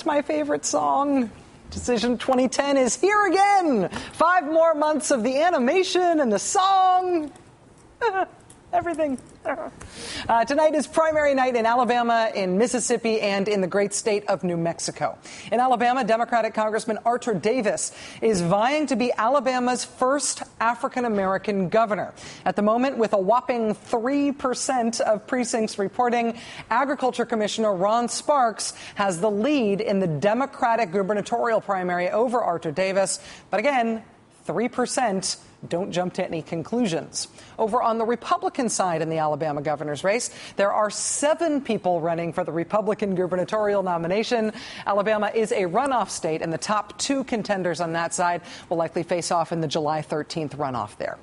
What's my favorite song? Decision 2010 is here again. 5 more months of the animation and the song. Everything. Tonight is primary night in Alabama, in Mississippi, and in the great state of New Mexico. In Alabama, Democratic Congressman Arthur Davis is vying to be Alabama's first African-American governor. At the moment, with a whopping 3% of precincts reporting, Agriculture Commissioner Ron Sparks has the lead in the Democratic gubernatorial primary over Arthur Davis. But again, 3%. Don't jump to any conclusions. Over on the Republican side in the Alabama governor's race, there are 7 people running for the Republican gubernatorial nomination. Alabama is a runoff state, and the top 2 contenders on that side will likely face off in the July 13th runoff there.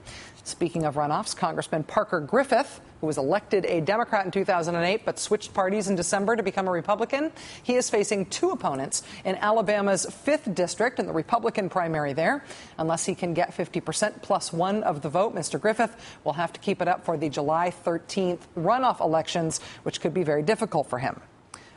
Speaking of runoffs, Congressman Parker Griffith, who was elected a Democrat in 2008 but switched parties in December to become a Republican, he is facing 2 opponents in Alabama's 5th district in the Republican primary there. Unless he can get 50% plus 1 of the vote, Mr. Griffith will have to keep it up for the July 13th runoff elections, which could be very difficult for him.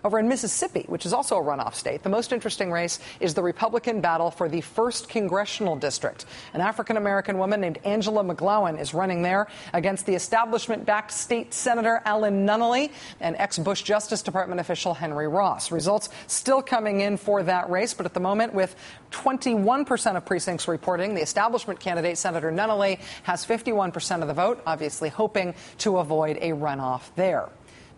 Over in Mississippi, which is also a runoff state, the most interesting race is the Republican battle for the 1st congressional district. An African-American woman named Angela McGlowan is running there against the establishment-backed state senator Alan Nunnally and ex-Bush Justice Department official Henry Ross. Results still coming in for that race, but at the moment, with 21% of precincts reporting, the establishment candidate, Senator Nunnally, has 51% of the vote, obviously hoping to avoid a runoff there.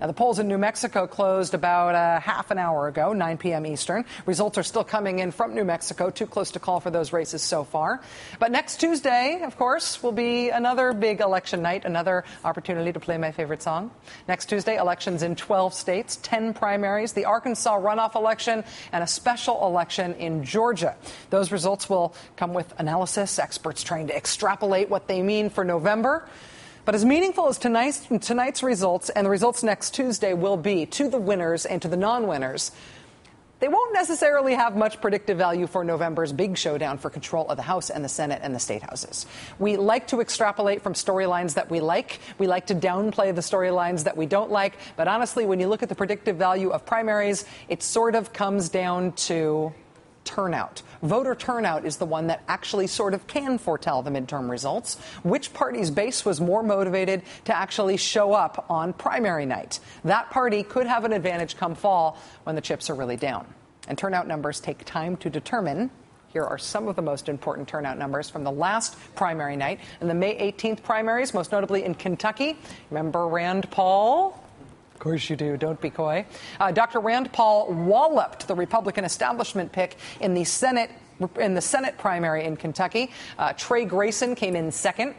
Now, the polls in New Mexico closed about half an hour ago, 9 p.m. Eastern. Results are still coming in from New Mexico, too close to call for those races so far. But next Tuesday, of course, will be another big election night, another opportunity to play my favorite song. Next Tuesday, elections in 12 states, 10 primaries, the Arkansas runoff election, and a special election in Georgia. Those results will come with analysis, experts trying to extrapolate what they mean for November. But as meaningful as tonight's results and the results next Tuesday will be to the winners and to the non-winners, they won't necessarily have much predictive value for November's big showdown for control of the House and the Senate and the state houses. We like to extrapolate from storylines that we like. We like to downplay the storylines that we don't like. But honestly, when you look at the predictive value of primaries, it sort of comes down to turnout. Voter turnout is the one that actually sort of can foretell the midterm results. Which party's base was more motivated to actually show up on primary night? That party could have an advantage come fall when the chips are really down. And turnout numbers take time to determine. Here are some of the most important turnout numbers from the last primary night and the May 18th primaries, most notably in Kentucky. Remember Rand Paul? Of course you do. Don't be coy. Dr. Rand Paul walloped the Republican establishment pick in the Senate primary in Kentucky. Trey Grayson came in second.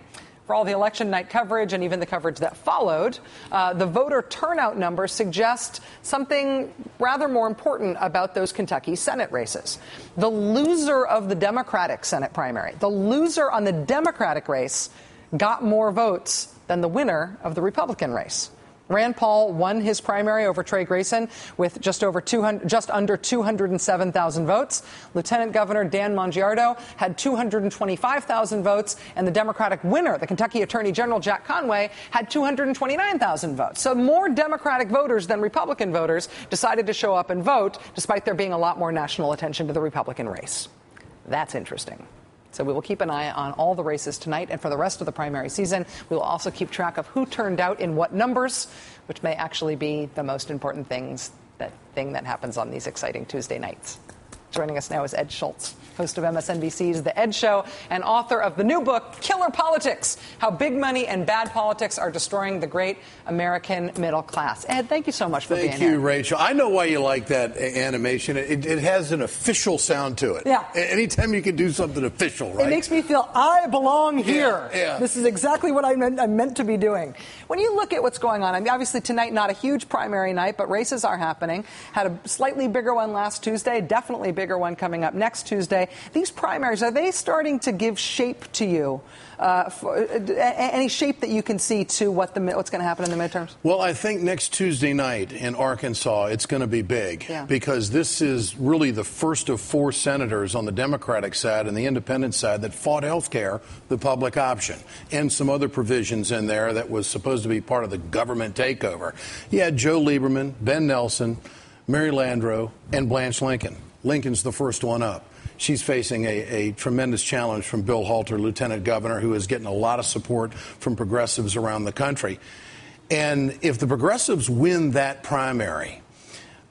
For all the election night coverage and even the coverage that followed, the voter turnout numbers suggest something rather more important about those Kentucky Senate races. The loser of the Democratic Senate primary, the loser on the Democratic race, got more votes than the winner of the Republican race. Rand Paul won his primary over Trey Grayson with just under 207,000 votes. Lieutenant Governor Dan Mongiardo had 225,000 votes, and the Democratic winner, the Kentucky Attorney General Jack Conway, had 229,000 votes. So more Democratic voters than Republican voters decided to show up and vote, despite there being a lot more national attention to the Republican race. That's interesting. So we will keep an eye on all the races tonight, and for the rest of the primary season, we will also keep track of who turned out in what numbers, which may actually be the most important thing that happens on these exciting Tuesday nights. Joining us now is Ed Schultz, host of MSNBC's The Ed Show and author of the new book, Killer Politics, How Big Money and Bad Politics Are Destroying the Great American Middle Class. Ed, thank you so much for being here. Thank you, Rachel. I know why you like that animation. It has an official sound to it. Yeah. Anytime you can do something official, right? It makes me feel I belong here. Yeah. This is exactly what I'm meant to be doing. When you look at what's going on, I mean, obviously tonight, not a huge primary night, but races are happening. Had a slightly bigger one last Tuesday, definitely bigger one coming up next Tuesday. These primaries, are they starting to give shape to you? Any shape that you can see to what's going to happen in the midterms? Well, I think next Tuesday night in Arkansas, it's going to be big because this is really the first of 4 senators on the Democratic side and the independent side that fought health care, the public option, and some other provisions in there that was supposed to be part of the government takeover. You had Joe Lieberman, Ben Nelson, Mary Landrieu, and Blanche Lincoln. Lincoln's the first one up. She's facing a tremendous challenge from Bill Halter, Lieutenant Governor, who is getting a lot of support from progressives around the country. And if the progressives win that primary,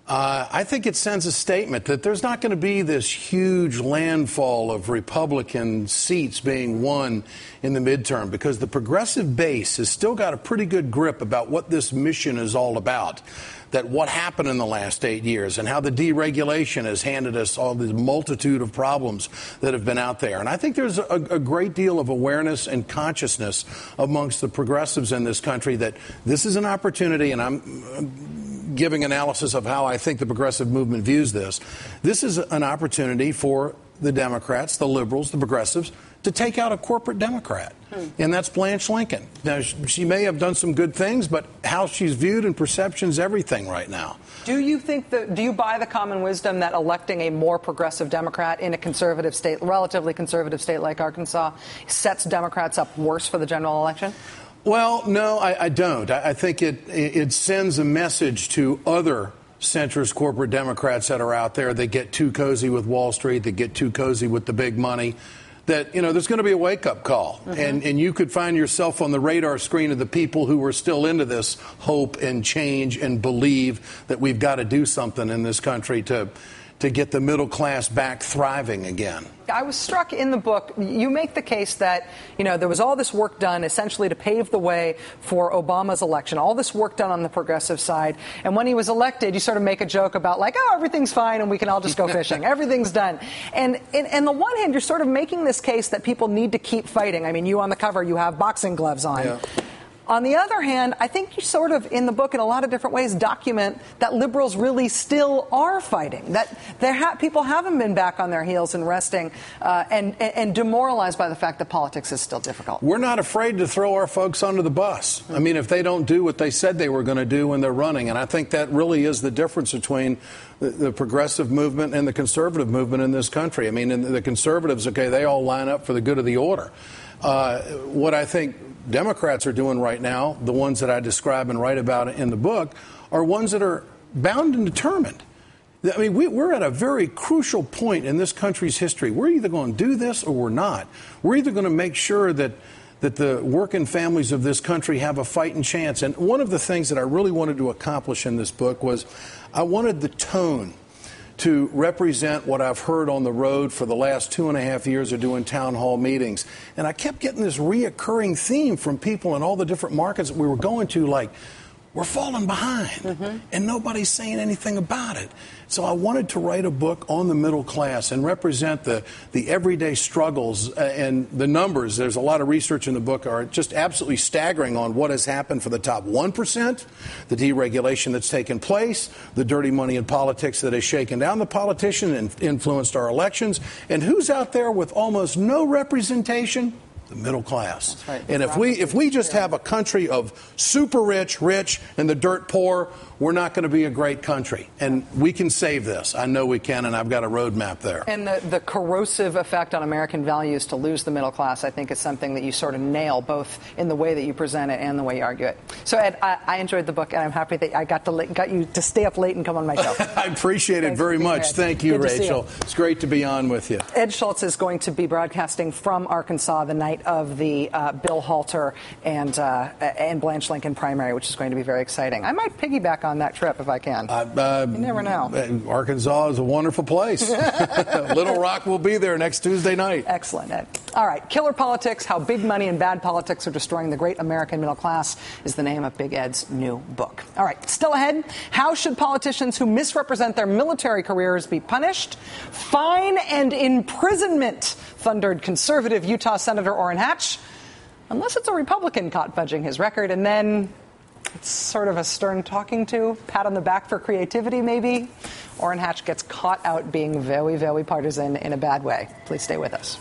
I think it sends a statement that there's not going to be this huge landfall of Republican seats being won in the midterm, because the progressive base has still got a pretty good grip about what this mission is all about, that what happened in the last 8 years and how the deregulation has handed us all this multitude of problems that have been out there. And I think there's a great deal of awareness and consciousness amongst the progressives in this country that this is an opportunity, and I'm giving analysis of how I think the progressive movement views this. This is an opportunity for the Democrats, the liberals, the progressives, to take out a corporate Democrat. And that's Blanche Lincoln. Now, she may have done some good things, but how she's viewed and perception's everything right now. Do you think do you buy the common wisdom that electing a more progressive Democrat in a conservative state, relatively conservative state like Arkansas, sets Democrats up worse for the general election? Well, no, I don't. I think it sends a message to other centrist corporate Democrats that are out there that get too cozy with Wall Street, that get too cozy with the big money, that, you know, there's going to be a wake-up call. Mm-hmm. And you could find yourself on the radar screen of the people who are still into this hope and change and believe that we've got to do something in this country to get the middle class back thriving again. I was struck in the book, you make the case that, you know, there was all this work done essentially to pave the way for Obama's election, all this work done on the progressive side. And when he was elected, you sort of make a joke about like, oh, everything's fine and we can all just go fishing. Everything's done. And on the one hand, you're sort of making this case that people need to keep fighting. I mean, you on the cover, you have boxing gloves on. Yeah. On the other hand, I think you sort of, in the book, in a lot of different ways, document that liberals really still are fighting, that people haven't been back on their heels and resting and demoralized by the fact that politics is still difficult. We're not afraid to throw our folks under the bus. I mean, if they don't do what they said they were going to do when they're running, and I think that really is the difference between the progressive movement and the conservative movement in this country. I mean, the conservatives, okay, they all line up for the good of the order. What I think Democrats are doing right now, the ones that I describe and write about in the book, are ones that are bound and determined. I mean, we're at a very crucial point in this country's history. We're either going to do this or we're not. We're either going to make sure that the working families of this country have a fighting chance. And one of the things that I really wanted to accomplish in this book was I wanted the tone to represent what I've heard on the road for the last 2.5 years of doing town hall meetings. And I kept getting this reoccurring theme from people in all the different markets that we were going to, like, we're falling behind, and nobody's saying anything about it. So I wanted to write a book on the middle class and represent the everyday struggles and the numbers. There's a lot of research in the book are just absolutely staggering on what has happened for the top 1%, the deregulation that's taken place, the dirty money in politics that has shaken down the politician and influenced our elections, and who's out there with almost no representation? The middle class. That's right. And if we just have a country of super rich, and the dirt poor, we're not going to be a great country. And we can save this. I know we can, and I've got a roadmap there. And the corrosive effect on American values to lose the middle class, I think, is something that you sort of nail, both in the way that you present it and the way you argue it. So, Ed, I enjoyed the book, and I'm happy that I got you to stay up late and come on my show. I appreciate it very much. Thank you, Rachel. It's great to be on with you. Ed Schultz is going to be broadcasting from Arkansas the night of the Bill Halter and Blanche Lincoln primary, which is going to be very exciting. I might piggyback on that trip if I can. You never know. Arkansas is a wonderful place. Little Rock will be there next Tuesday night. Excellent, Ed. All right, Killer Politics, How Big Money and Bad Politics Are Destroying the Great American Middle Class is the name of Big Ed's new book. All right, still ahead, how should politicians who misrepresent their military careers be punished? Fine and imprisonment, thundered conservative Utah Senator Orrin Hatch, unless it's a Republican caught fudging his record. And then it's sort of a stern talking to, pat on the back for creativity, maybe. Orrin Hatch gets caught out being very, very partisan in a bad way. Please stay with us.